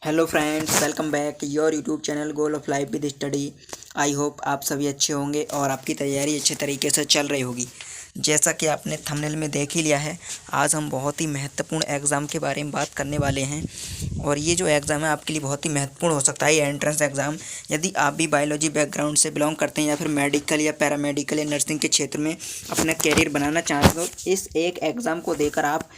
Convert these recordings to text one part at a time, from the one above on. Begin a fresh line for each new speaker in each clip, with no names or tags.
Hello friends, welcome back your YouTube channel goal of life with study. I hope आप सभी अच्छे होंगे और आपकी तैयारी अच्छे तरीके से चल रही होगी। जैसा कि आपने थंबनेल में देख ही लिया है, आज हम बहुत ही महत्वपूर्ण एग्ज़ाम के बारे में बात करने वाले हैं। और ये जो एग्ज़ाम है आपके लिए बहुत ही महत्वपूर्ण हो सकता है, ये एंट्रेंस एग्ज़ाम। यदि आप भी बायोलॉजी बैकग्राउंड से बिलोंग करते हैं या फिर मेडिकल या पैरामेडिकल या नर्सिंग के क्षेत्र में अपना कैरियर बनाना चाहते हो, तो इस एक एग्ज़ाम को देकर आप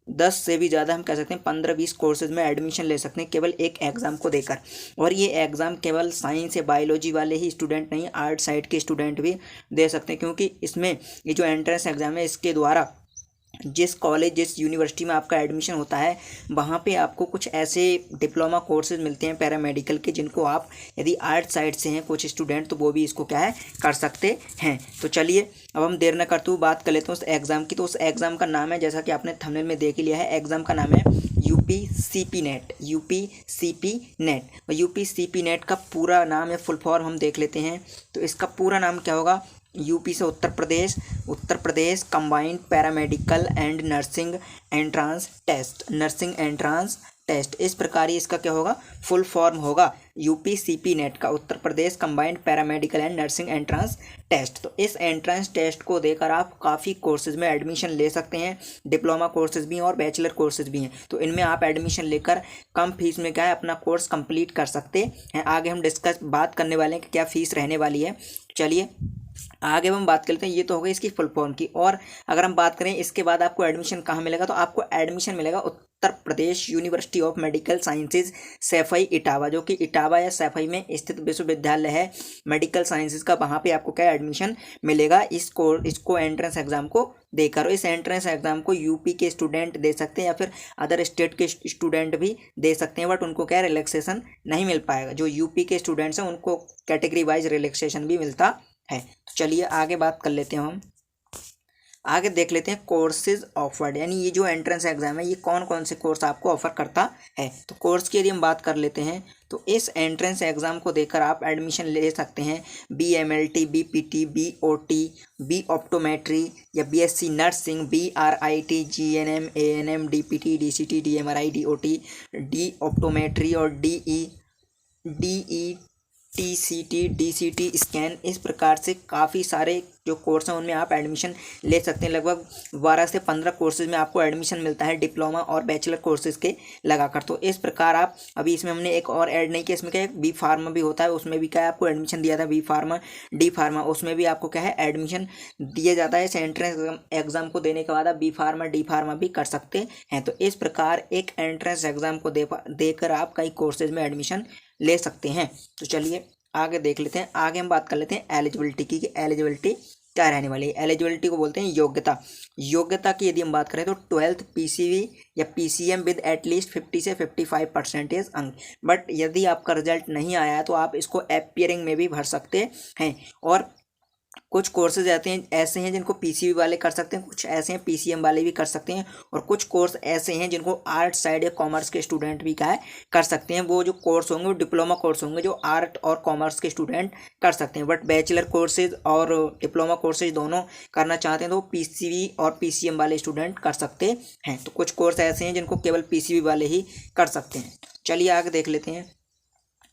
10 से भी ज़्यादा, हम कह सकते हैं 15-20 कोर्सेज में एडमिशन ले सकते हैं केवल एक एग्ज़ाम को देकर। और ये एग्ज़ाम केवल साइंस या बायोलॉजी वाले ही स्टूडेंट नहीं, आर्ट साइड के स्टूडेंट भी दे सकते हैं, क्योंकि इसमें ये जो एंट्रेंस एग्ज़ाम है इसके द्वारा जिस कॉलेज जिस यूनिवर्सिटी में आपका एडमिशन होता है वहाँ पे आपको कुछ ऐसे डिप्लोमा कोर्सेज मिलते हैं पैरामेडिकल के, जिनको आप यदि आर्ट साइड से हैं कुछ स्टूडेंट तो वो भी इसको क्या है कर सकते हैं। तो चलिए अब हम देर न करते हुए बात कर लेते हैं उस एग्ज़ाम की। तो उस एग्ज़ाम का नाम है, जैसा कि आपने थंबनेल में देख ही लिया है, एग्ज़ाम का नाम है यूपीसीपी नेट। यूपीसीपी नेट और यूपीसीपी नेट का पूरा नाम या फुल फॉर्म हम देख लेते हैं। तो इसका पूरा नाम क्या होगा? यूपी से Uttar Pradesh combined paramedical and nursing entrance test, nursing entrance test. इस प्रकार ही इसका क्या होगा, फुल फॉर्म होगा यूपीसीपी नेट का, Uttar Pradesh combined paramedical and nursing entrance test. तो इस एंट्रेंस टेस्ट को देकर आप काफ़ी कोर्सेज में एडमिशन ले सकते हैं, डिप्लोमा कोर्सेज भी हैं और बैचलर कोर्सेज भी हैं। तो इनमें आप एडमिशन लेकर कम फीस में क्या है अपना कोर्स कंप्लीट कर सकते हैं। आगे हम बात करने वाले हैं कि क्या फ़ीस रहने वाली है। चलिए आगे हम बात करते हैं। ये तो हो गई इसकी फुल फॉर्म की। और अगर हम बात करें इसके बाद आपको एडमिशन कहाँ मिलेगा, तो आपको एडमिशन मिलेगा Uttar Pradesh university of medical sciences Saifai Etawah, जो कि इटावा या सैफई में स्थित विश्वविद्यालय है मेडिकल साइंसेज का। वहाँ पे आपको क्या एडमिशन मिलेगा इसको एंट्रेंस एग्जाम को देकर। इस एंट्रेंस एग्जाम को यूपी के स्टूडेंट दे सकते हैं या फिर अदर स्टेट के स्टूडेंट भी दे सकते हैं, बट उनको क्या रिलैक्सेशन नहीं मिल पाएगा। जो यूपी के स्टूडेंट्स हैं उनको कैटेगरी वाइज रिलैक्सेशन भी मिलता है। तो चलिए आगे बात कर लेते हैं। हम आगे देख लेते हैं कोर्सेज ऑफर्ड, यानी ये जो एंट्रेंस एग्जाम है ये कौन कौन से कोर्स आपको ऑफर करता है। तो कोर्स की यदि हम बात कर लेते हैं तो इस एंट्रेंस एग्जाम को देकर आप एडमिशन ले सकते हैं BMLT, BPT, BOT, B optometry या BSc nursing, BRIT, GNM, ANM, DPT, DCT, DMRI, DOT, D optometry और DE TCT, DCT स्कैन। इस प्रकार से काफ़ी सारे जो कोर्स हैं उनमें आप एडमिशन ले सकते हैं। लगभग 12 से 15 कोर्सेज में आपको एडमिशन मिलता है डिप्लोमा और बैचलर कोर्सेज के लगाकर। तो इस प्रकार आप अभी इसमें हमने एक और ऐड नहीं किया, इसमें क्या है बी फार्मा भी होता है, उसमें भी क्या है आपको एडमिशन दिया था, बी फार्मा डी फार्मा, उसमें भी आपको क्या है एडमिशन दिया जाता है। इस एंट्रेंस एग्जाम को देने के बाद आप बी फार्मा डी फार्मा भी कर सकते हैं। तो इस प्रकार एक एंट्रेंस एग्जाम को देकर आप कई कोर्सेज में एडमिशन ले सकते हैं। तो चलिए आगे देख लेते हैं। आगे हम बात कर लेते हैं एलिजिबिलिटी की, कि एलिजिबिलिटी क्या रहने वाली है। एलिजिबिलिटी को बोलते हैं योग्यता। योग्यता की यदि हम बात करें तो 12th PCV या PCM विद एटलीस्ट 50 से 55% अंक। बट यदि आपका रिजल्ट नहीं आया है तो आप इसको अपियरिंग में भी भर सकते हैं। और कुछ कोर्सेज ऐसे हैं जिनको PCV वाले कर सकते हैं, कुछ ऐसे हैं PCM वाले भी कर सकते हैं, और कुछ कोर्स ऐसे हैं जिनको आर्ट साइड या कॉमर्स के स्टूडेंट भी क्या है कर सकते हैं। वो जो कोर्स होंगे वो डिप्लोमा कोर्स होंगे जो आर्ट और कॉमर्स के स्टूडेंट कर सकते हैं। बट बैचलर कोर्सेज और डिप्लोमा कोर्सेज दोनों करना चाहते हैं तो PCV और PCM वाले स्टूडेंट कर सकते हैं। तो कुछ कोर्स ऐसे हैं जिनको केवल PCV वाले ही कर सकते हैं। चलिए आगे देख लेते हैं।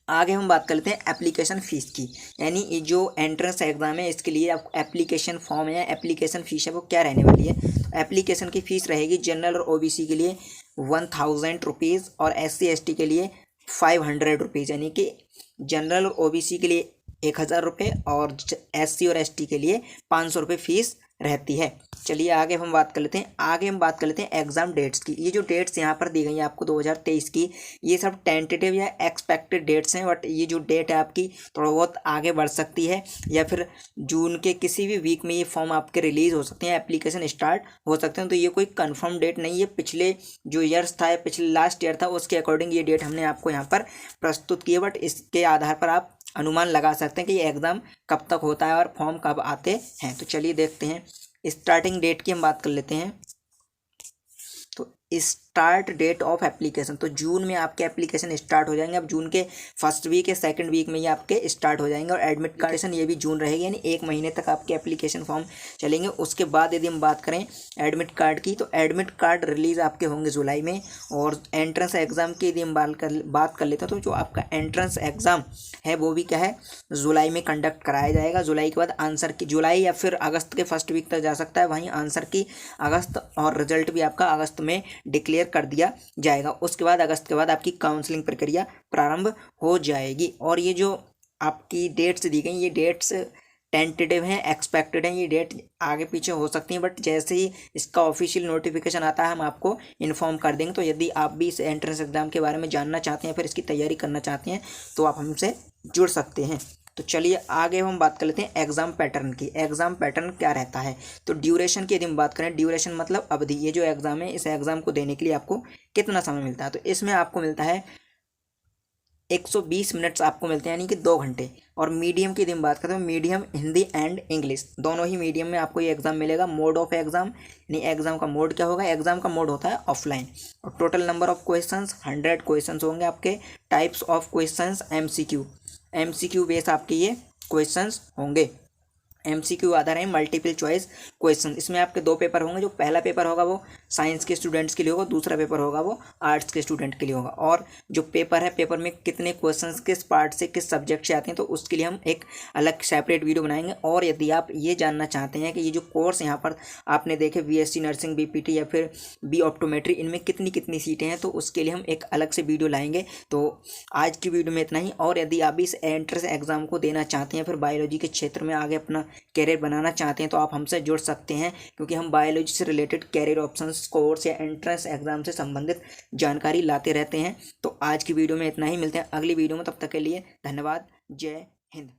आगे हम बात कर लेते हैं एप्लीकेशन फ़ीस की, यानी ये जो एंट्रेंस एग्ज़ाम है इसके लिए आपको एप्लीकेशन फॉर्म या एप्लीकेशन फ़ीस है वो क्या रहने वाली है। तो एप्लीकेशन की फ़ीस रहेगी जनरल और OBC के लिए 1000 रुपीज़ और SC ST के लिए 500 रुपीज़, यानी कि जनरल और OBC के लिए 1000 रुपये और SC और ST के लिए 500 रुपये फ़ीस रहती है। चलिए आगे हम बात कर लेते हैं। आगे हम बात कर लेते हैं एग्ज़ाम डेट्स की। ये जो डेट्स यहाँ पर दी गई हैं आपको 2023 की, ये सब टेंटेटिव या एक्सपेक्टेड डेट्स हैं। बट ये जो डेट है आपकी थोड़ा बहुत आगे बढ़ सकती है या फिर जून के किसी भी वीक में ये फॉर्म आपके रिलीज़ हो सकते हैं, एप्लीकेशन स्टार्ट हो सकते हैं। तो ये कोई कंफर्म डेट नहीं है। पिछले जो ईयर्स था, पिछले लास्ट ईयर था, उसके अकॉर्डिंग ये डेट हमने आपको यहाँ पर प्रस्तुत की है। बट इसके आधार पर आप अनुमान लगा सकते हैं कि ये एग्ज़ाम कब तक होता है और फॉर्म कब आते हैं। तो चलिए देखते हैं। स्टार्टिंग डेट की हम बात कर लेते हैं। तो स्टार्ट डेट ऑफ एप्लीकेशन, तो जून में आपके एप्लीकेशन स्टार्ट हो जाएंगे। अब जून के फर्स्ट वीक या सेकंड वीक में ये आपके स्टार्ट हो जाएंगे। और एडमिट कार्ड ये भी जून रहेगी, यानी 1 महीने तक आपके एप्लीकेशन फॉर्म चलेंगे। उसके बाद यदि हम बात करें एडमिट कार्ड की, तो एडमिट कार्ड रिलीज़ आपके होंगे जुलाई में। और एंट्रेंस एग्ज़ाम की यदि हम बात कर लेते हैं, तो जो आपका एंट्रेंस एग्ज़ाम है वो भी क्या है, जुलाई में कंडक्ट कराया जाएगा। जुलाई के बाद आंसर की जुलाई या फिर अगस्त के फर्स्ट वीक तक जा सकता है, वहीं आंसर की अगस्त, और रिजल्ट भी आपका अगस्त में डिक्लेयर कर दिया जाएगा। उसके बाद अगस्त के बाद आपकी काउंसलिंग प्रक्रिया प्रारंभ हो जाएगी। और ये जो आपकी डेट्स दी गई, ये डेट्स टेंटेटिव हैं, एक्सपेक्टेड हैं, ये डेट आगे पीछे हो सकती हैं, बट जैसे ही इसका ऑफिशियल नोटिफिकेशन आता है हम आपको इन्फॉर्म कर देंगे। तो यदि आप भी इस एंट्रेंस एग्ज़ाम के बारे में जानना चाहते हैं, फिर इसकी तैयारी करना चाहते हैं, तो आप हमसे जुड़ सकते हैं। तो चलिए आगे हम बात कर लेते हैं एग्ज़ाम पैटर्न की। एग्ज़ाम पैटर्न क्या रहता है, तो ड्यूरेशन की यदि हम बात करें, ड्यूरेशन मतलब अवधि। ये जो एग्ज़ाम है, इस एग्ज़ाम को देने के लिए आपको कितना समय मिलता है, तो इसमें आपको मिलता है 120 मिनट्स आपको मिलते हैं, यानी कि 2 घंटे। और मीडियम की यदि हम बात करें तो मीडियम हिंदी एंड इंग्लिश दोनों ही मीडियम में आपको ये एग्ज़ाम मिलेगा। मोड ऑफ एग्ज़ाम, यानी एग्ज़ाम का मोड क्या होगा, एग्ज़ाम का मोड होता है ऑफलाइन। और total number of questions 100 questions होंगे आपके। Types of questions MCQ base आपके ये क्वेश्चंस होंगे। एमसीक्यू आधार है मल्टीपल चॉइस क्वेश्चन। इसमें आपके 2 पेपर होंगे। जो पहला पेपर होगा वो साइंस के स्टूडेंट्स के लिए होगा, दूसरा पेपर होगा वो आर्ट्स के स्टूडेंट के लिए होगा। और जो पेपर है, पेपर में कितने क्वेश्चंस किस पार्ट से किस सब्जेक्ट से आते हैं, तो उसके लिए हम एक अलग सेपरेट वीडियो बनाएंगे। और यदि आप ये जानना चाहते हैं कि ये जो कोर्स यहाँ पर आपने देखे बीएससी नर्सिंग, बीपीटी या फिर बी ऑप्टोमेट्री, इनमें कितनी कितनी सीटें हैं, तो उसके लिए हम एक अलग से वीडियो लाएंगे। तो आज की वीडियो में इतना ही। और यदि आप इस एंट्रेंस एग्ज़ाम को देना चाहते हैं, फिर बायोलॉजी के क्षेत्र में आगे अपना कैरियर बनाना चाहते हैं, तो आप हमसे जुड़ सकते हैं, क्योंकि हम बायोलॉजी से रिलेटेड कैरियर ऑप्शंस, कोर्स या एंट्रेंस एग्जाम से संबंधित जानकारी लाते रहते हैं। तो आज की वीडियो में इतना ही, मिलते हैं अगली वीडियो में, तब तक के लिए धन्यवाद। जय हिंद।